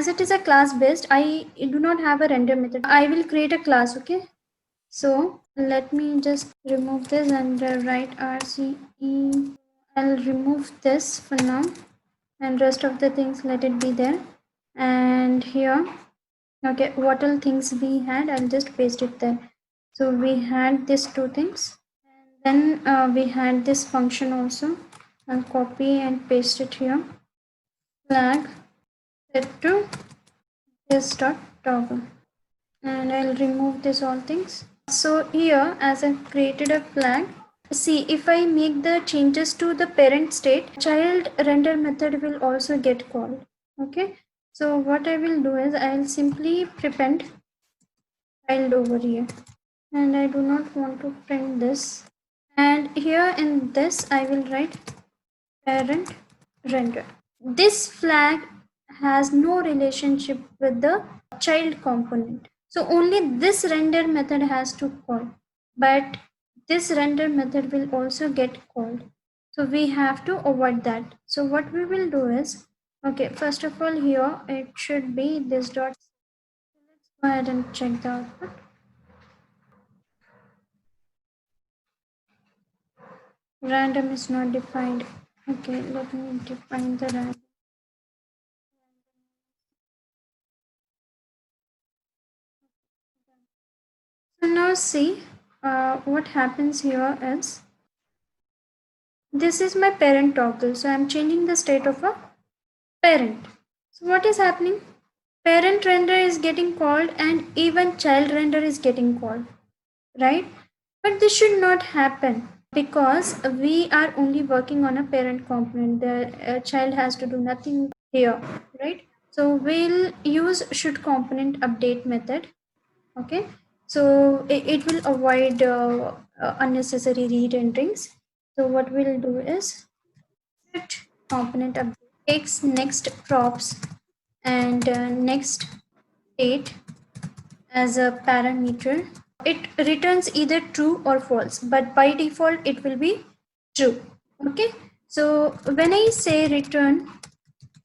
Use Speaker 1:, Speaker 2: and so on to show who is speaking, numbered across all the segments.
Speaker 1: as it is a class based, I do not have a render method. I will create a class. Okay, so let me just remove this and write RCE. I'll remove this for now, and rest of the things let it be there. And here, okay, what all things we had, I'll just paste it there. So we had these two things, and then we had this function also. I'll copy and paste it here. Flag set to this dot toggle, and I'll remove this all things. So here, as I created a flag, see, if I make the changes to the parent state, child render method will also get called. Okay, so what I will do is I'll simply prepend child over here, and I do not want to print this. And here in this, I will write parent render. This flag has no relationship with the child component. So only this render method has to call, but this render method will also get called. So we have to avoid that. So what we will do is, okay, first of all here it should be this dot. Let's go ahead and check the output. Random is not defined. Okay, let me define the random. So now see, what happens here is, this is my parent toggle. So I'm changing the state of a parent. So what is happening? Parent render is getting called and even child render is getting called, right? But this should not happen because we are only working on a parent component. The child has to do nothing here, right? So we'll use should component update method. Okay, so it will avoid unnecessary re-renderings. So what we'll do is set component update takes next props and next date as a parameter. It returns either true or false, but by default it will be true. Okay, so when I say return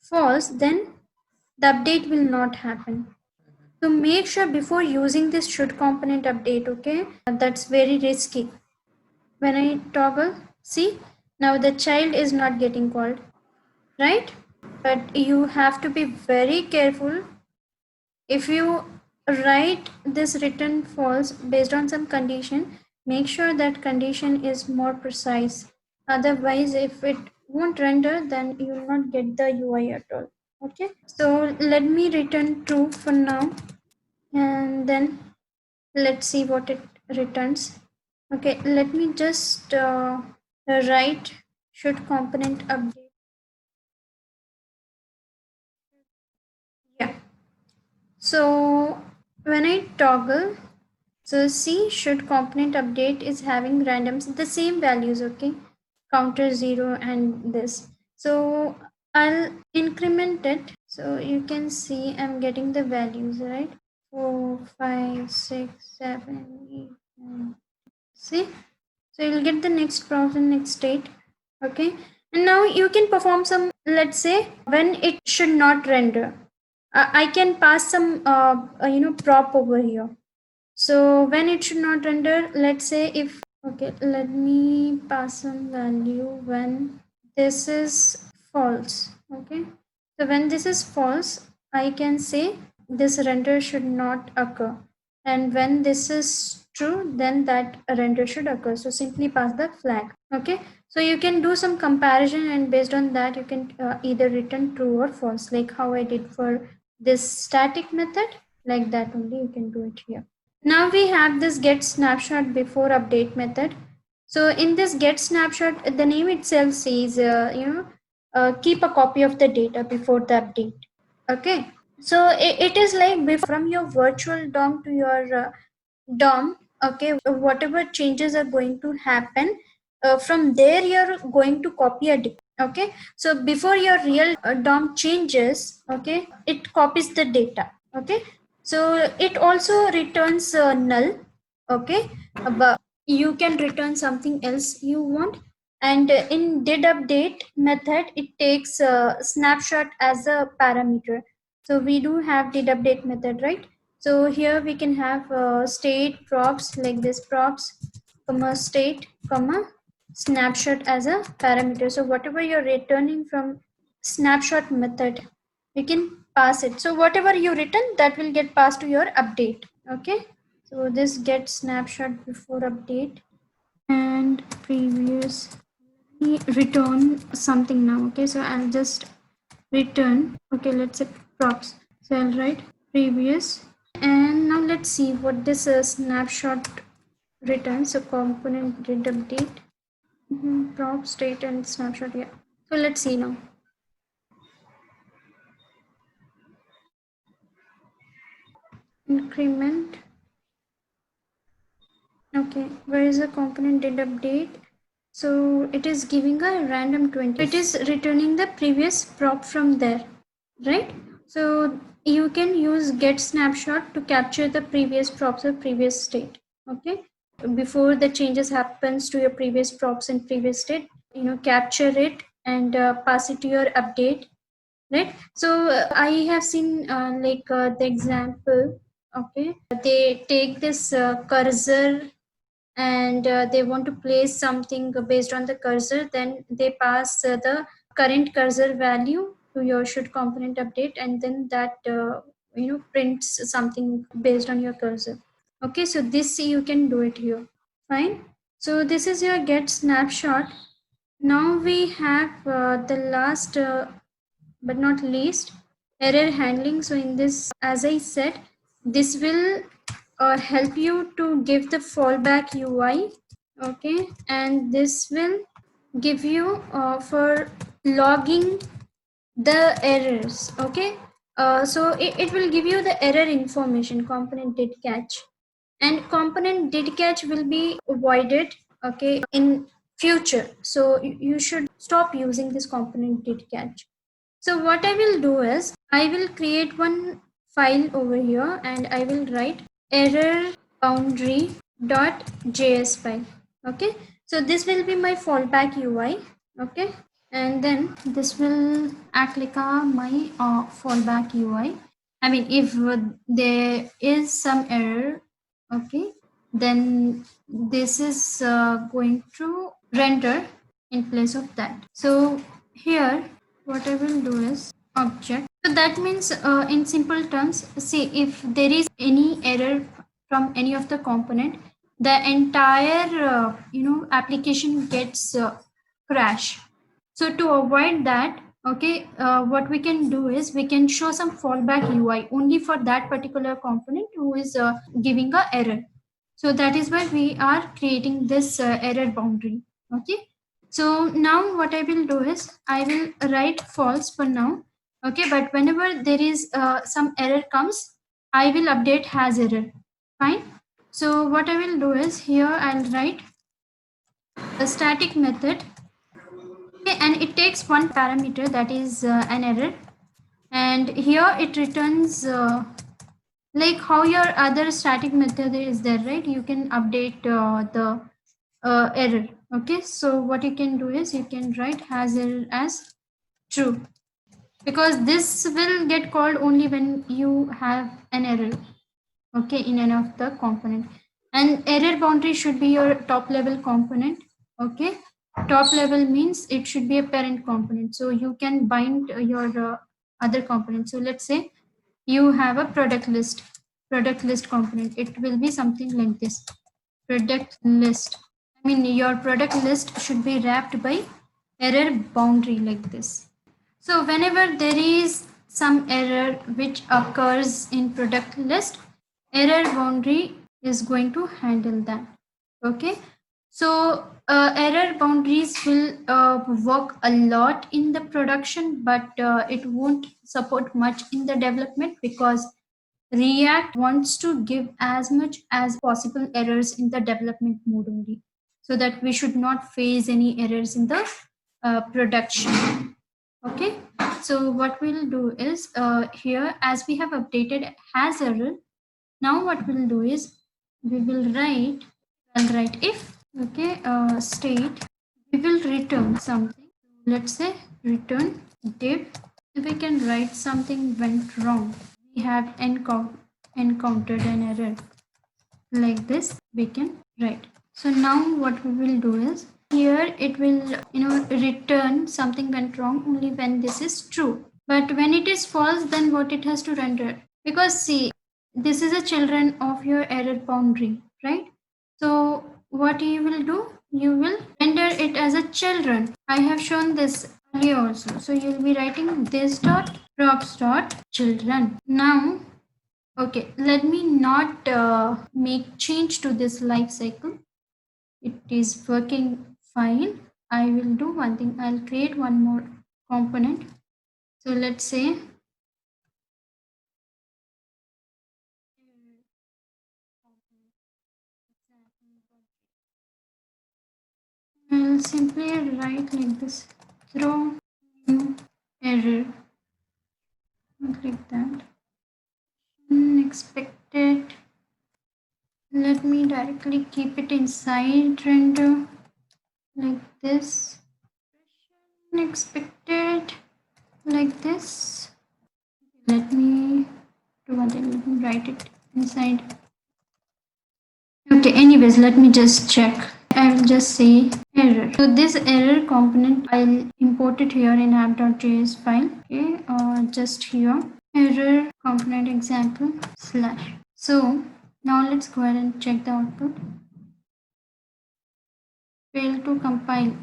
Speaker 1: false, then the update will not happen. So make sure before using this should component update, okay? That's very risky. When I toggle, see, now the child is not getting called, right? But you have to be very careful. If you write this return false based on some condition, make sure that condition is more precise. Otherwise, if it won't render, then you will not get the UI at all. Okay, so let me return true for now, and then let's see what it returns. Okay, let me just write should component update. Yeah, so when I toggle, so see, should component update is having randoms the same values, okay, counter 0 and this. So I'll increment it, so you can see I'm getting the values, right? 4, 5, 6, 7, 8, 9. See, so you'll get the next prompt and next state. Okay, and now you can perform some, let's say when it should not render, I can pass some prop over here. So when it should not render, let's say if, okay, let me pass some value when this is false. Okay, so when this is false, I can say this render should not occur, and when this is true, then that render should occur. So simply pass the flag. Okay, so you can do some comparison, and based on that you can either return true or false, like how I did for this static method. Like that only you can do it here. Now we have this get snapshot before update method. So in this get snapshot, the name itself says keep a copy of the data before the update. Okay, so it is like before, from your virtual DOM to your DOM. Okay, whatever changes are going to happen, from there you're going to copy a data. Okay, so before your real DOM changes, okay, it copies the data. Okay, so it also returns null. Okay, but you can return something else you want. And in did update method, it takes snapshot as a parameter. So we do have did update method, right? So here we can have state props like this, props comma state comma snapshot as a parameter. So whatever you're returning from snapshot method, you can pass it. So whatever you written, that will get passed to your update. Okay, so this get snapshot before update and previous. Return something now. Okay, so I'll just return, okay, let's say props. So I'll write previous, and now let's see what this snapshot returns. So component did update, prop state and snapshot. Yeah, so let's see now. Increment. Okay, where is the component did update? So it is giving a random 20. It is returning the previous prop from there, right? So you can use get snapshot to capture the previous props or previous state. Okay, before the changes happens to your previous props in previous state, capture it and pass it to your update, right? So I have seen the example. Okay, they take this cursor and they want to place something based on the cursor, then they pass the current cursor value to your should component update, and then that prints something based on your cursor. Okay, so this you can do it here. Fine. So this is your get snapshot. Now we have the last but not least, error handling. So in this, as I said, this will help you to give the fallback UI. Okay, and this will give you for logging the errors. Okay, so it will give you the error information, component did catch, and component did catch will be avoided, okay, in future. So you should stop using this component did catch. So what I will do is I will create one file over here and I will write error boundary.js file. Okay, so this will be my fallback UI. Okay, and then this will act like my fallback UI. I mean, if there is some error, okay, then this is going to render in place of that. So here what I will do is object. So that means in simple terms, see, if there is any error from any of the component, the entire application gets crash. So to avoid that, okay, what we can do is we can show some fallback UI only for that particular component who is giving a error. So that is why we are creating this error boundary. Okay, so now what I will do is I will write false for now. Okay, but whenever there is some error comes, I will update has error. Fine. So what I will do is here I'll write the static method. Okay, and it takes one parameter, that is an error, and here it returns like how your other static method is there, right? You can update the error. Okay, so what you can do is you can write has error as true, because this will get called only when you have an error, okay, in any of the component. And error boundary should be your top level component. Okay, top level means it should be a parent component, so you can bind your other components. So let's say you have a product list component, it will be something like this, product list. I mean, your product list should be wrapped by error boundary like this. So whenever there is some error which occurs in product list, error boundary is going to handle that. Okay, so error boundaries will work a lot in the production, but it won't support much in the development, because React wants to give as much as possible errors in the development mode only, so that we should not face any errors in the production. Okay, so what we'll do is here, as we have updated has error, now what we'll do is we will write, I'll write if, okay, state, we will return something. Let's say return div if we can write something went wrong, we have encountered an error like this, we can write. So now what we will do is, here it will return something went wrong only when this is true, but when it is false, then what it has to render, because see, this is a children of your error boundary, right? So what you will do, you will render it as a children. I have shown this earlier also, so you'll be writing this dot props dot children. Now, okay, let me not make change to this life cycle. It is working fine. I will do one thing. I'll create one more component. So let's say I'll simply write like this. Throw new error. Like that. Unexpected. Let me directly keep it inside render like this. Unexpected like this. Let me do one thing. Let me write it inside. Okay, anyways, let me just check. I will just say error. So this error component, I'll import it here in app.js file. Okay, just here. Error component example slash. So now let's go ahead and check the output. Fail to compile.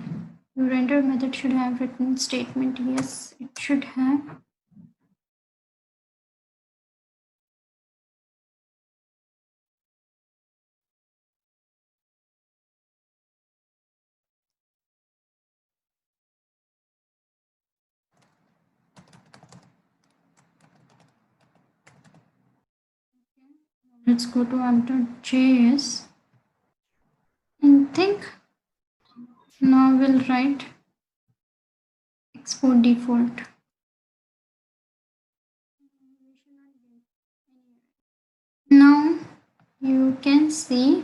Speaker 1: Your render method should have written statement. Yes, it should have. Let's go to app.js and think. Now we'll write export default. Now you can see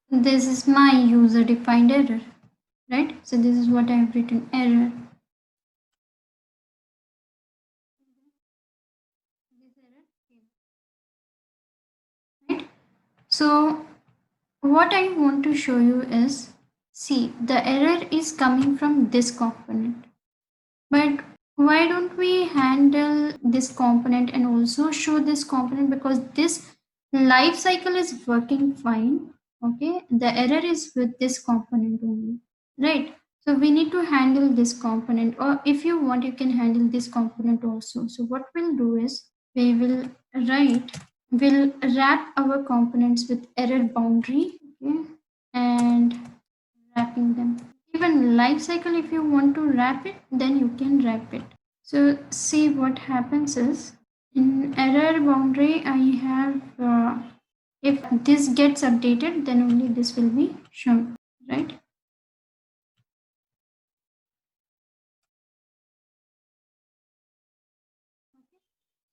Speaker 1: this is my user defined error, right? So this is what I have written, error. Right? So what I want to show you is, see, the error is coming from this component, but why don't we handle this component and also show this component, because this life cycle is working fine. Okay, the error is with this component only, right? So we need to handle this component, or if you want, you can handle this component also. So what we'll do is, we will write, we'll wrap our components with error boundary, okay, and wrapping them. Even life cycle, if you want to wrap it, then you can wrap it. So see, what happens is, in error boundary, I have if this gets updated, then only this will be shown, right?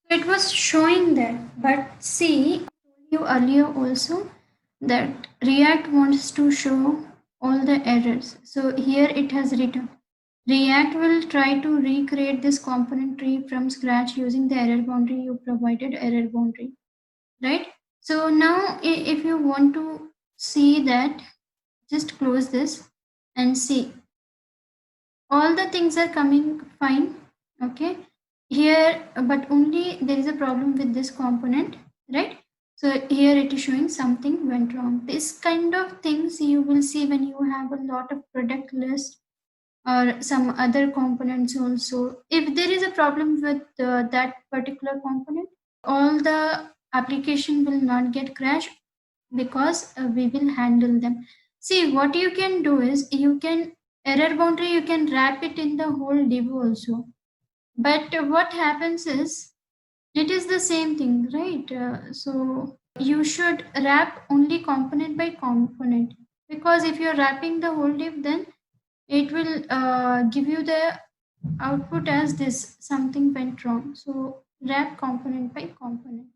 Speaker 1: So it was showing that, but see, I told you earlier also that React wants to show all the errors. So here it has written, React will try to recreate this component tree from scratch using the error boundary you provided, error boundary, right? So now if you want to see that, just close this and see, all the things are coming fine, okay, here, but only there is a problem with this component, right? So here it is showing something went wrong. This kind of things you will see when you have a lot of product list or some other components also. If there is a problem with that particular component, all the application will not get crashed, because we will handle them. See, what you can do is, you can error boundary, you can wrap it in the whole div also, but what happens is, it is the same thing, right? So you should wrap only component by component, because if you're wrapping the whole div, then it will give you the output as this, something went wrong. So wrap component by component.